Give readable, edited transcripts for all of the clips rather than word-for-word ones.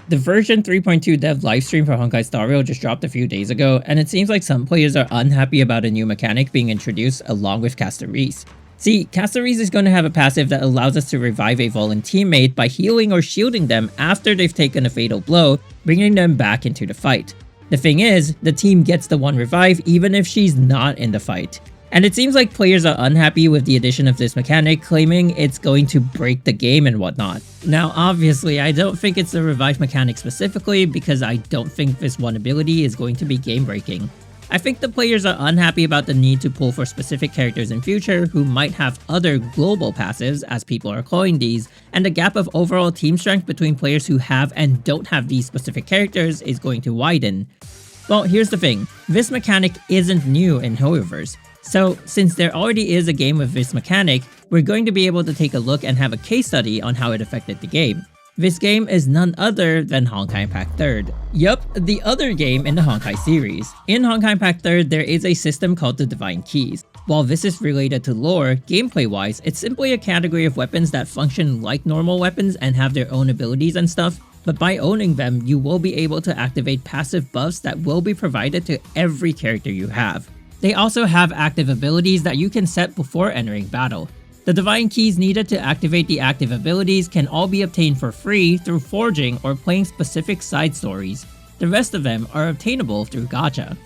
The version 3.2 dev livestream for Honkai Star Rail just dropped a few days ago, and it seems like some players are unhappy about a new mechanic being introduced along with Casteris. See, Casteris is going to have a passive that allows us to revive a fallen teammate by healing or shielding them after they've taken a fatal blow, bringing them back into the fight. The thing is, the team gets the one revive even if she's not in the fight. And it seems like players are unhappy with the addition of this mechanic, claiming it's going to break the game and whatnot. Now obviously, I don't think it's the revive mechanic specifically because I don't think this one ability is going to be game breaking. I think the players are unhappy about the need to pull for specific characters in future who might have other global passives, as people are calling these, and the gap of overall team strength between players who have and don't have these specific characters is going to widen. Well, here's the thing, this mechanic isn't new in HoYoverse. So, since there already is a game with this mechanic, we're going to be able to take a look and have a case study on how it affected the game. This game is none other than Honkai Impact 3rd. Yup, the other game in the Honkai series. In Honkai Impact 3rd, there is a system called the Divine Keys. While this is related to lore, gameplay-wise, it's simply a category of weapons that function like normal weapons and have their own abilities and stuff, but by owning them, you will be able to activate passive buffs that will be provided to every character you have. They also have active abilities that you can set before entering battle. The Divine Keys needed to activate the active abilities can all be obtained for free through forging or playing specific side stories. The rest of them are obtainable through gacha.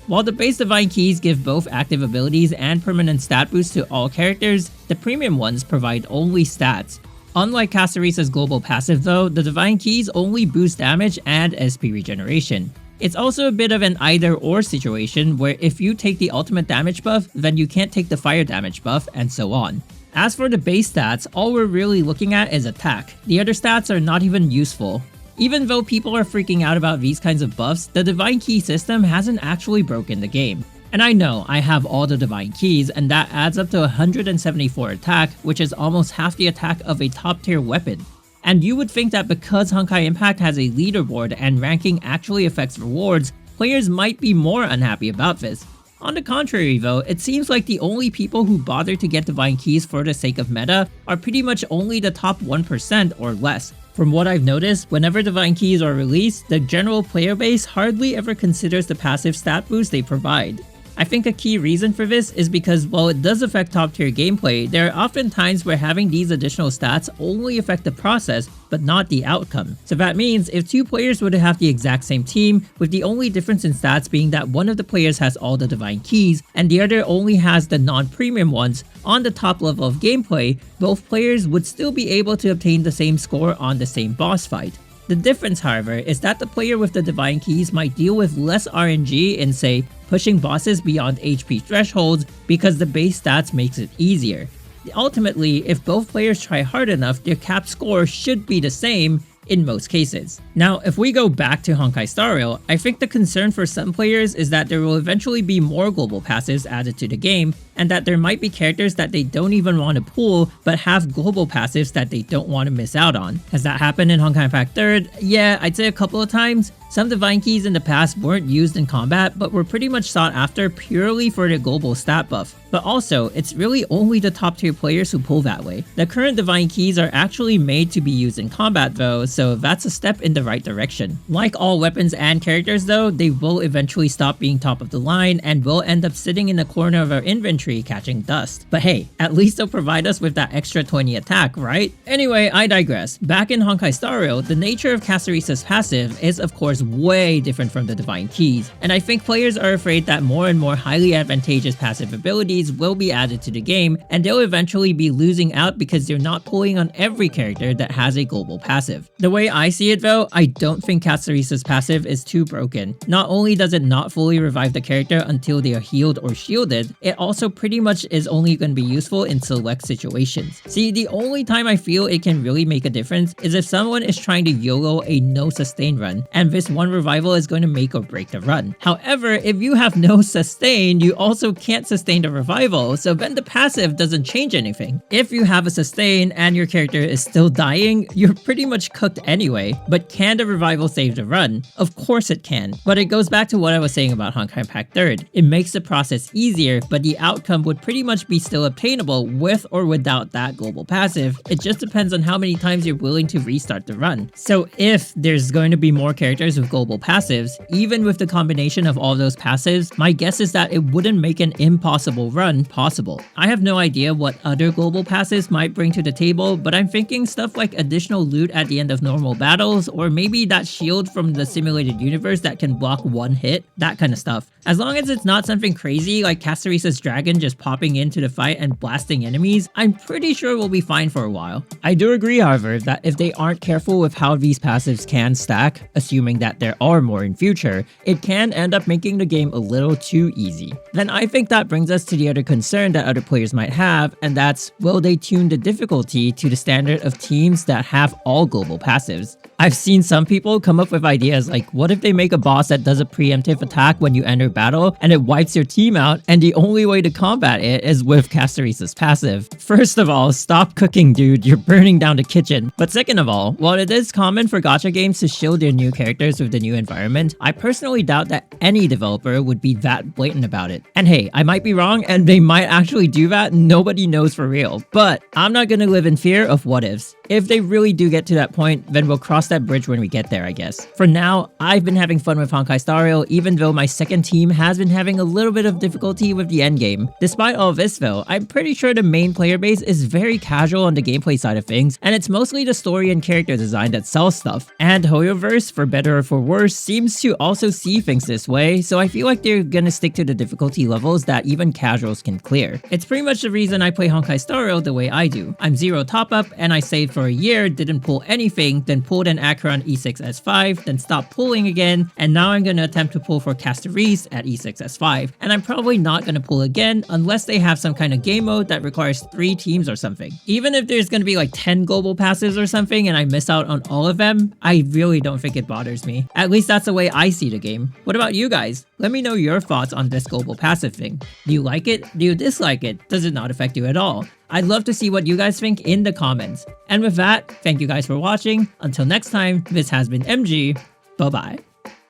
While the base Divine Keys give both active abilities and permanent stat boosts to all characters, the premium ones provide only stats. Unlike Casteris' global passive though, the Divine Keys only boost damage and SP regeneration. It's also a bit of an either-or situation where if you take the ultimate damage buff, then you can't take the fire damage buff, and so on. As for the base stats, all we're really looking at is attack. The other stats are not even useful. Even though people are freaking out about these kinds of buffs, the Divine Key system hasn't actually broken the game. And I know I have all the Divine Keys, and that adds up to 174 attack, which is almost half the attack of a top tier weapon. And you would think that because Honkai Impact has a leaderboard and ranking actually affects rewards, players might be more unhappy about this. On the contrary though, it seems like the only people who bother to get Divine Keys for the sake of meta are pretty much only the top 1% or less. From what I've noticed, whenever Divine Keys are released, the general player base hardly ever considers the passive stat boost they provide. I think a key reason for this is because while it does affect top tier gameplay, there are often times where having these additional stats only affect the process, but not the outcome. So that means if two players were to have the exact same team, with the only difference in stats being that one of the players has all the Divine Keys and the other only has the non-premium ones on the top level of gameplay, both players would still be able to obtain the same score on the same boss fight. The difference, however, is that the player with the Divine Keys might deal with less RNG in, say, pushing bosses beyond HP thresholds because the base stats makes it easier. Ultimately, if both players try hard enough, their cap score should be the same in most cases. Now, if we go back to Honkai Star Rail, I think the concern for some players is that there will eventually be more global passives added to the game, and that there might be characters that they don't even want to pull, but have global passives that they don't want to miss out on. Has that happened in Honkai Impact 3rd? Yeah, I'd say a couple of times. Some Divine Keys in the past weren't used in combat, but were pretty much sought after purely for their global stat buff. But also, it's really only the top tier players who pull that way. The current Divine Keys are actually made to be used in combat though, so that's a step in the right direction. Like all weapons and characters though, they will eventually stop being top of the line and will end up sitting in the corner of our inventory catching dust. But hey, at least they'll provide us with that extra 20 attack, right? Anyway, I digress. Back in Honkai Star Rail, the nature of Casteris' passive is of course way different from the Divine Keys, and I think players are afraid that more and more highly advantageous passive abilities will be added to the game, and they'll eventually be losing out because they're not pulling on every character that has a global passive. The way I see it though, I don't think Casteris' passive is too broken. Not only does it not fully revive the character until they are healed or shielded, it also pretty much is only going to be useful in select situations. See, the only time I feel it can really make a difference is if someone is trying to YOLO a no sustain run, and this one revival is going to make or break the run. However, if you have no sustain, you also can't sustain the revival, so then the passive doesn't change anything. If you have a sustain and your character is still dying, you're pretty much cooked anyway. But can the revival save the run? Of course it can, but it goes back to what I was saying about Honkai Impact 3rd. It makes the process easier, but the outcome would pretty much be still obtainable with or without that global passive. It just depends on how many times you're willing to restart the run. So if there's going to be more characters with global passives, even with the combination of all those passives, my guess is that it wouldn't make an impossible run possible. I have no idea what other global passives might bring to the table, but I'm thinking stuff like additional loot at the end of normal battles, or maybe that shield from the simulated universe that can block one hit, that kind of stuff. As long as it's not something crazy like Castorisa's dragon just popping into the fight and blasting enemies, I'm pretty sure we'll be fine for a while. I do agree, however, that if they aren't careful with how these passives can stack, assuming that there are more in future, it can end up making the game a little too easy. Then I think that brings us to the other concern that other players might have, and that's, will they tune the difficulty to the standard of teams that have all global passives? I've seen some people come up with ideas like, what if they make a boss that does a preemptive attack when you enter battle and it wipes your team out, and the only way to combat it is with Castorisa's passive? First of all, stop cooking, dude, you're burning down the kitchen. But second of all, while it is common for gacha games to shield their new characters with the new environment, I personally doubt that any developer would be that blatant about it. And hey, I might be wrong and they might actually do that, nobody knows for real. But I'm not gonna live in fear of what ifs. If they really do get to that point, then we'll cross that bridge when we get there, I guess. For now, I've been having fun with Honkai Star Rail, even though my second team has been having a little bit of difficulty with the endgame. Despite all this though, I'm pretty sure the main player base is very casual on the gameplay side of things, and it's mostly the story and character design that sells stuff. And HoYoverse, for better or for worse, seems to also see things this way, so I feel like they're gonna stick to the difficulty levels that even casuals can clear. It's pretty much the reason I play Honkai Star Rail the way I do. I'm 0 top up, and I saved for a year, didn't pull anything, then pulled an Acheron E6S5, then stopped pulling again, and now I'm gonna attempt to pull for Castorice at E6S5, and I'm probably not gonna pull again unless they have some kind of game mode that requires 3 teams or something. Even if there's gonna be like 10 global passes or something and I miss out on all of them, I really don't think it bothers me. At least that's the way I see the game. What about you guys? Let me know your thoughts on this global passive thing. Do you like it? Do you dislike it? Does it not affect you at all? I'd love to see what you guys think in the comments. And with that, thank you guys for watching. Until next time, this has been MG. Bye-bye.